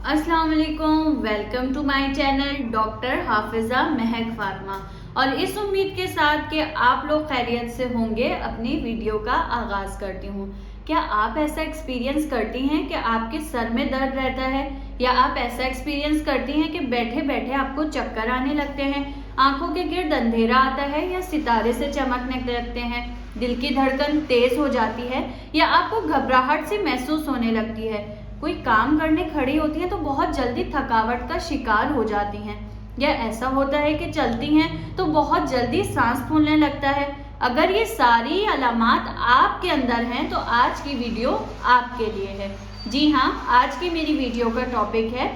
अस्सलाम वालेकुम, welcome to my channel doctor Hafiza Mahak pharma. और इस उम्मीद के साथ कि आप लोग खैरियत से होंगे अपनी वीडियो का आगाज करती हूँ। क्या आप ऐसा एक्सपीरियंस करती हैं कि आपके सर में दर्द रहता है, या आप ऐसा एक्सपीरियंस करती हैं कि बैठे बैठे आपको चक्कर आने लगते हैं, आंखों के गिर्द अंधेरा आता है, या सितारे से चमकने लगते हैं, दिल की धड़कन तेज हो जाती है, या आपको घबराहट सी महसूस होने लगती है, कोई काम करने खड़ी होती है तो बहुत जल्दी थकावट का शिकार हो जाती हैं, या ऐसा होता है कि चलती हैं तो बहुत जल्दी सांस फूलने लगता है। अगर ये सारी अलामात आपके अंदर हैं तो आज की वीडियो आपके लिए है। जी हाँ, आज की मेरी वीडियो का टॉपिक है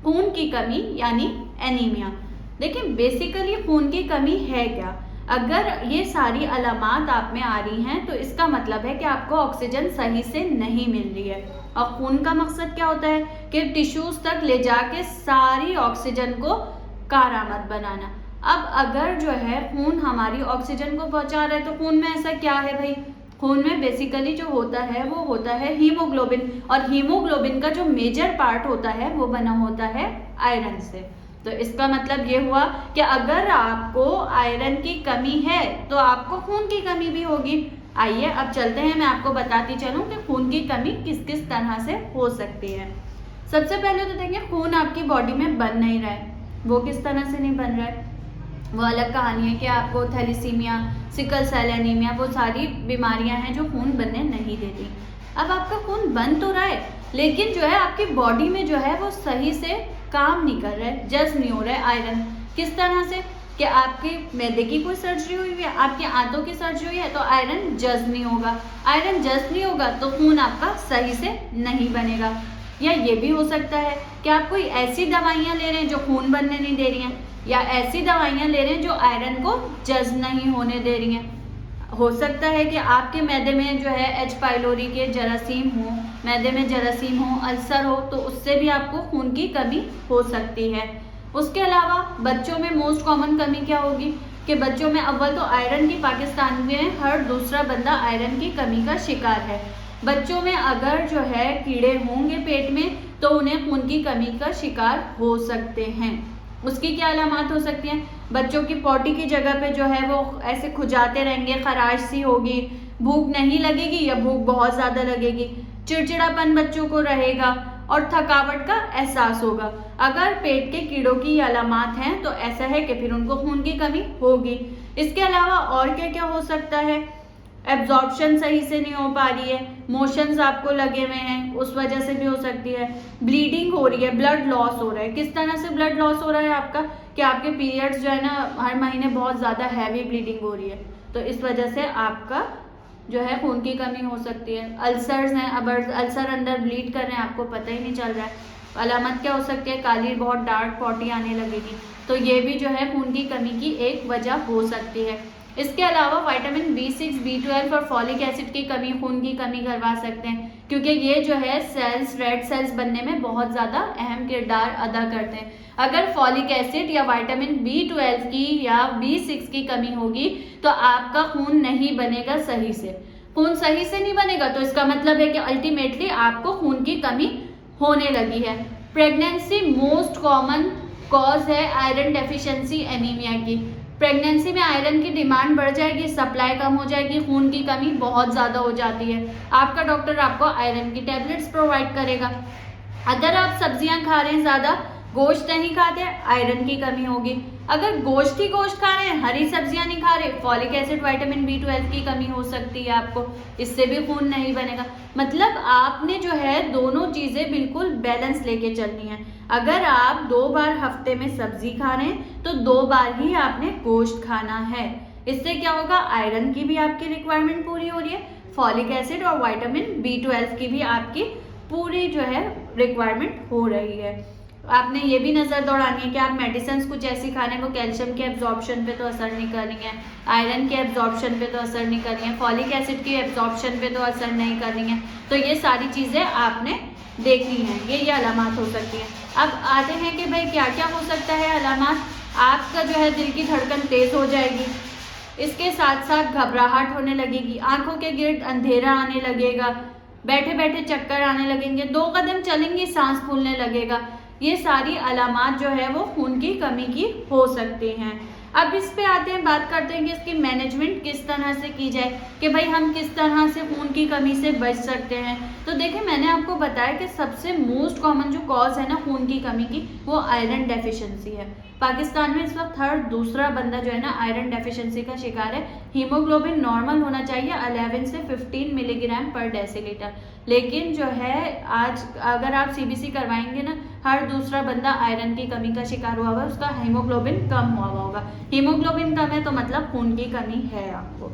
खून की कमी यानी एनीमिया। देखिए, बेसिकली खून की कमी है क्या? अगर ये सारी अलामात आप में आ रही हैं तो इसका मतलब है कि आपको ऑक्सीजन सही से नहीं मिल रही है। और खून का मकसद क्या होता है कि टिश्यूज तक ले जाके सारी ऑक्सीजन को कारामद बनाना। अब अगर जो है खून हमारी ऑक्सीजन को पहुंचा रहा है तो खून में ऐसा क्या है भाई? खून में बेसिकली जो होता है वो होता है हीमोग्लोबिन, और हीमोग्लोबिन का जो मेजर पार्ट होता है वो बना होता है आयरन से। तो इसका मतलब ये हुआ कि अगर आपको आयरन की कमी है तो आपको खून की कमी भी होगी। आइए अब चलते हैं, मैं आपको बताती चलूं कि खून की कमी किस किस तरह से हो सकती है। सबसे पहले तो देखिए, खून आपकी बॉडी में बन नहीं रहा है। वो किस तरह से नहीं बन रहा है, वो अलग कहानी है कि आपको थैलेसीमिया, सिकल सेल एनीमिया, वो सारी बीमारियां हैं जो खून बनने नहीं देती। अब आपका खून बन तो रहा है, लेकिन जो है आपकी बॉडी में जो है वो सही से काम नहीं कर रहा है, जज्ब नहीं हो रहा है आयरन। किस तरह से कि आपके मैदे की कोई सर्जरी हुई है, आपके आंतों की सर्जरी हुई है तो आयरन जज्ब नहीं होगा। आयरन जज्ब नहीं होगा तो खून आपका सही से नहीं बनेगा। या ये भी हो सकता है कि आप कोई ऐसी दवाइयाँ ले रहे हैं जो खून बनने नहीं दे रही हैं, या ऐसी दवाइयाँ ले रहे हैं जो आयरन को जज्ब नहीं होने दे रही हैं। हो सकता है कि आपके मैदे में जो है एच पाइलोरी के जरासीम हो, मैदे में जरासीम हो, अल्सर हो, तो उससे भी आपको खून की कमी हो सकती है। उसके अलावा बच्चों में मोस्ट कॉमन कमी क्या होगी कि बच्चों में अव्वल तो आयरन की, पाकिस्तान में हर दूसरा बंदा आयरन की कमी का शिकार है। बच्चों में अगर जो है कीड़े होंगे पेट में तो उन्हें खून की कमी का शिकार हो सकते हैं। उसकी क्या अलामत हो सकती हैं? बच्चों की पॉटी की जगह पे जो है वो ऐसे खुजाते रहेंगे, खराश सी होगी, भूख नहीं लगेगी या भूख बहुत ज़्यादा लगेगी, चिड़चिड़ापन बच्चों को रहेगा और थकावट का एहसास होगा। अगर पेट के कीड़ों की अलामत हैं तो ऐसा है कि फिर उनको खून की कमी होगी। इसके अलावा और क्या क्या हो सकता है? एब्जॉर्प्शन सही से नहीं हो पा रही है, मोशंस आपको लगे हुए हैं, उस वजह से भी हो सकती है। ब्लीडिंग हो रही है, ब्लड लॉस हो रहा है। किस तरह से ब्लड लॉस हो रहा है आपका कि आपके पीरियड्स जो है ना हर महीने बहुत ज़्यादा हैवी ब्लीडिंग हो रही है, तो इस वजह से आपका जो है खून की कमी हो सकती है। अल्सर्स हैं, अब अल्सर अंदर ब्लीड कर रहे हैं, आपको पता ही नहीं चल रहा है। अलामत क्या हो सकती है? काली बहुत डार्क पॉटी आने लगेगी, तो ये भी जो है खून की कमी की एक वजह हो सकती है। इसके अलावा विटामिन B6, B12 और फॉलिक एसिड की कमी खून की कमी करवा सकते हैं, क्योंकि ये जो है सेल्स, रेड सेल्स बनने में बहुत ज़्यादा अहम किरदार अदा करते हैं। अगर फॉलिक एसिड या विटामिन B12 की या B6 की कमी होगी तो आपका खून नहीं बनेगा सही से। खून सही से नहीं बनेगा तो इसका मतलब है कि अल्टीमेटली आपको खून की कमी होने लगी है। प्रेगनेंसी मोस्ट कॉमन कॉज है आयरन डेफिशिएंसी एनीमिया की। प्रेगनेंसी में आयरन की डिमांड बढ़ जाएगी, सप्लाई कम हो जाएगी, खून की कमी बहुत ज़्यादा हो जाती है। आपका डॉक्टर आपको आयरन की टैबलेट्स प्रोवाइड करेगा। अगर आप सब्जियां खा रहे हैं ज़्यादा, गोश्त नहीं खाते, आयरन की कमी होगी। अगर गोश्त ही गोश्त खा रहे हैं, हरी सब्जियां नहीं खा रहे, फॉलिक एसिड, विटामिन B12 की कमी हो सकती है आपको, इससे भी खून नहीं बनेगा। मतलब आपने जो है दोनों चीज़ें बिल्कुल बैलेंस लेके चलनी है। अगर आप 2 बार हफ्ते में सब्जी खा रहे हैं तो 2 बार ही आपने गोश्त खाना है। इससे क्या होगा? आयरन की भी आपकी रिक्वायरमेंट पूरी हो रही है, फॉलिक एसिड और विटामिन B12 की भी आपकी पूरी जो है रिक्वायरमेंट हो रही है। आपने ये भी नज़र दौड़ानी है कि आप मेडिसिन कुछ ऐसी खा रहे हैं वो कैल्शियम के एब्जॉर्प्शन पे तो असर नहीं कर रही हैं, आयरन के एब्जॉर्प्शन पे तो असर नहीं कर रही हैं, फॉलिक एसिड की एब्जॉर्प्शन पे तो असर नहीं कर रही हैं। तो ये सारी चीज़ें आपने देखनी है, ये अलामत हो सकती है। अब आते हैं कि भाई क्या क्या हो सकता है अलामत। आपका जो है दिल की धड़कन तेज़ हो जाएगी, इसके साथ साथ घबराहट होने लगेगी, आंखों के गिर्द अंधेरा आने लगेगा, बैठे बैठे चक्कर आने लगेंगे, 2 कदम चलेंगे सांस फूलने लगेगा। ये सारी अलामात जो है वो खून की कमी की हो सकती हैं। अब इस पे आते हैं, बात करते हैं कि इसकी मैनेजमेंट किस तरह से की जाए, कि भाई हम किस तरह से खून की कमी से बच सकते हैं। तो देखिए, मैंने आपको बताया कि सबसे मोस्ट कॉमन जो कॉज है ना खून की कमी की, वो आयरन डेफिशिएंसी है। पाकिस्तान में इस वक्त हर दूसरा बंदा जो है ना आयरन डेफिशिएंसी का शिकार है। हीमोग्लोबिन नॉर्मल होना चाहिए 11 से 15 मिलीग्राम पर डेसीलीटर, लेकिन जो है आज अगर आप सीबीसी करवाएंगे ना, हर दूसरा बंदा आयरन की कमी का शिकार हुआ हुआ है, उसका हीमोग्लोबिन कम हुआ हुआ होगा। हीमोग्लोबिन कम है तो मतलब खून की कमी है आपको,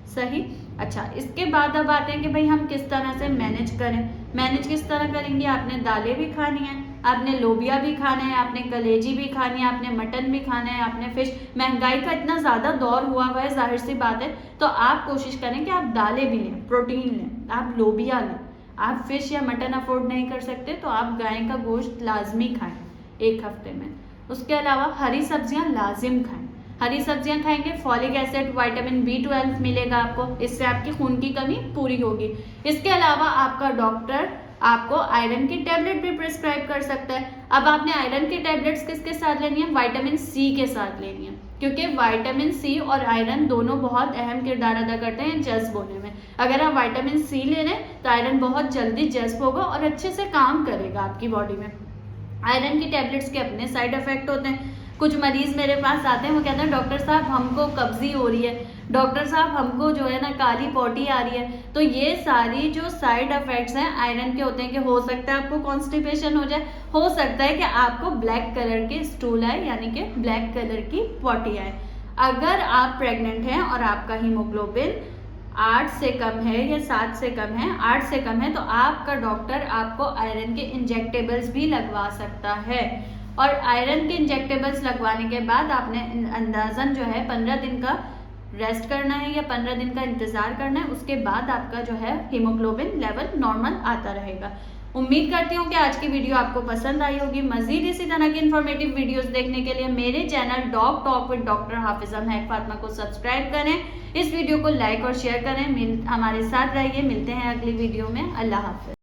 सही। अच्छा, इसके बाद अब आते हैं कि भाई हम किस तरह से मैनेज करें। मैनेज किस तरह करेंगे, आपने दालें भी खानी है, आपने लोबिया भी खाना है, आपने कलेजी भी खानी है, आपने मटन भी खाना है, आपने फिश। महंगाई का इतना ज़्यादा दौर हुआ हुआ है, जाहिर सी बात है, तो आप कोशिश करें कि आप दालें भी लें, प्रोटीन लें, आप लोबिया लें। आप फिश या मटन अफोर्ड नहीं कर सकते तो आप गाय का गोश्त लाजमी खाएं 1 हफ्ते में। उसके अलावा हरी सब्जियां लाजिम खाएं। हरी सब्जियां खाएंगे, फॉलिक एसिड, विटामिन B12 मिलेगा आपको, इससे आपकी खून की कमी पूरी होगी। इसके अलावा आपका डॉक्टर आपको आयरन की टैबलेट भी प्रिस्क्राइब कर सकता है। अब आपने आयरन की टैबलेट्स किसके साथ लेनी है, विटामिन C के साथ लेनी है, क्योंकि विटामिन C और आयरन दोनों बहुत अहम किरदार अदा करते हैं जज्ब होने में। अगर आप विटामिन C ले लें तो आयरन बहुत जल्दी जज्ब होगा और अच्छे से काम करेगा आपकी बॉडी में। आयरन की टैबलेट्स के अपने साइड इफेक्ट होते हैं। कुछ मरीज मेरे पास आते हैं, वो कहते हैं डॉक्टर साहब हमको कब्जी हो रही है, डॉक्टर साहब हमको जो है ना काली पॉटी आ रही है। तो ये सारी जो साइड इफेक्ट्स हैं आयरन के होते हैं, कि हो सकता है आपको कॉन्स्टिपेशन हो जाए, हो सकता है कि आपको ब्लैक कलर के स्टूल आए, यानी कि ब्लैक कलर की पॉटी आए। अगर आप प्रेग्नेंट हैं और आपका हीमोग्लोबिन 8 से कम है या 7 से कम है, 8 से कम है, तो आपका डॉक्टर आपको आयरन के इंजेक्टेबल्स भी लगवा सकता है। और आयरन के इंजेक्टेबल्स लगवाने के बाद आपने अंदाजन जो है 15 दिन का रेस्ट करना है या 15 दिन का इंतज़ार करना है। उसके बाद आपका जो है हीमोग्लोबिन लेवल नॉर्मल आता रहेगा। उम्मीद करती हूँ कि आज की वीडियो आपको पसंद आई होगी। मजीद इसी तरह की इन्फॉर्मेटिव वीडियोस देखने के लिए मेरे channel dog talk with doctor Hafiza Mahak Fatima को सब्सक्राइब करें, इस वीडियो को लाइक और शेयर करें। हमारे साथ रहिए, मिलते हैं अगली वीडियो में। अल्लाह हाफिज।